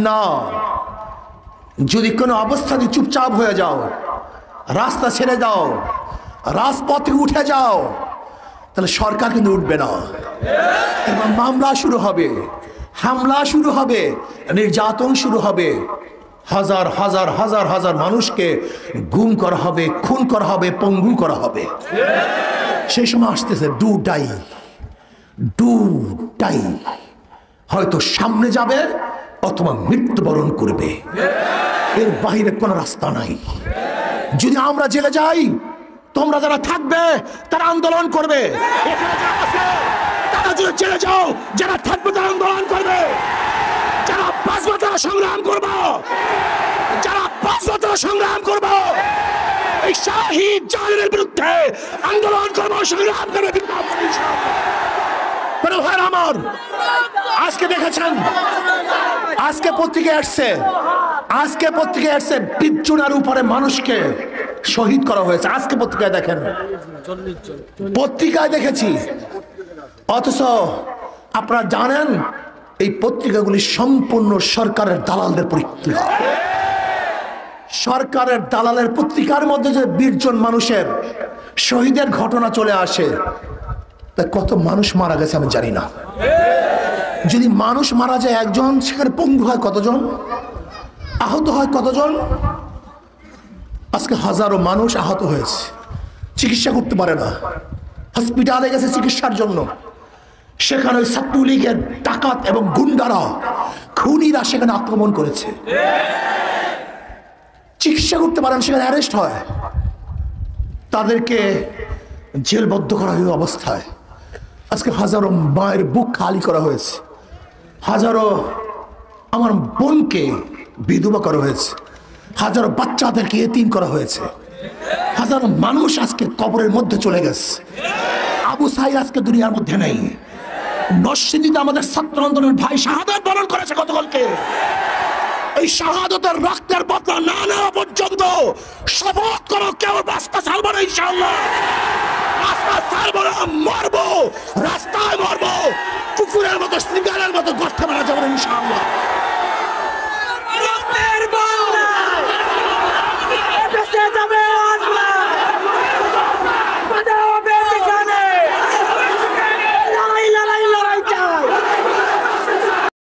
না, যদি কোনো অবস্থাতে চুপচাপ হয়ে যাও, রাস্তা ছেড়ে দাও, রাজপথে উঠে যাও, তাহলে সরকার কিন্তু উঠবে না। এবার মামলা শুরু হবে, হামলা শুরু হবে, নির্যাতন শুরু হবে, হাজার হাজার হাজার হাজার মানুষকে গুম করা হবে, খুন করা হবে, পঙ্গু করা হবে। সেই সময় আসতেছে ডু ডাই, হয়তো সামনে যাবে অথবা মৃত্যুবরণ করবে, এর বাইরে কোনো রাস্তা নাই। যদি আমরা জেলে যাই, তোমরা যারা থাকবে তারা আন্দোলন করবে। এখানে যারা আছে তারা যদি জেলে যাও, যারা থাকবে তারা আন্দোলন করবে। যারা বাঁচবে তারা সংগ্রাম করবো, যারা বাঁচবে তারা সংগ্রাম করবো। এই শাহিদ জালিমের বিরুদ্ধে আন্দোলন করবো, সংগ্রাম করবে। আমার আজকে দেখেছেন, আজকে পত্রিকায় আসছে বিচ্ছুনার উপরে মানুষকে শহীদ করা হয়েছে। আজকে পত্রিকায় দেখেন, পত্রিকায় দেখেছি। অথচ আপনারা জানেন এই পত্রিকাগুলি সম্পূর্ণ সরকারের দালালদের পত্রিকা। সরকারের দালালের পত্রিকার মধ্যে যে 20 জন মানুষের শহীদের ঘটনা চলে আসে, তা কত মানুষ মারা গেছে আমি জানি না। যদি মানুষ মারা যায় একজন, সেখানে পঙ্গু হয় কতজন, আহত হয় কতজন। আজকে হাজারো মানুষ আহত হয়েছে, চিকিৎসা করতে পারে না, হসপিটালে গেছে চিকিৎসার জন্য। সেখানে ওই ছাত্রলীগের ডাকাত এবং গুন্ডারা, খুনিরা সেখানে আক্রমণ করেছে, চিকিৎসা করতে পারেন, সেখানে অ্যারেস্ট হয়, তাদেরকে জেলবদ্ধ করা হয়ে অবস্থায়। আজকে হাজারো মায়ের বুক খালি করা হয়েছে, হাজারো আমার বোনকে বিধবা করা হয়েছে, হাজারো বাচ্চাদেরকে এতিম করা হয়েছে, হাজারো মানুষ আজকে কবরের মধ্যে চলে গেছে। আবু সাইদ আজকে দুনিয়ার মধ্যে নেই। নরসিংদীতে আমাদের ছাত্র আন্দোলনের ভাই শাহাদাত বরণ করেছে গতকালকে। এই শাহাদাতের রক্তের বদলা না নেওয়া পর্যন্ত শপথ করো, কেউ রাস্তা ছাড়বো না ইনশাআল্লাহ। রাস্তা ছাড়বো না, মরবো, রাস্তায় মরবো, কুকুরের মতো, সিঙ্গারের মতো গর্তে মারা যাবো না ইনশাআল্লাহ।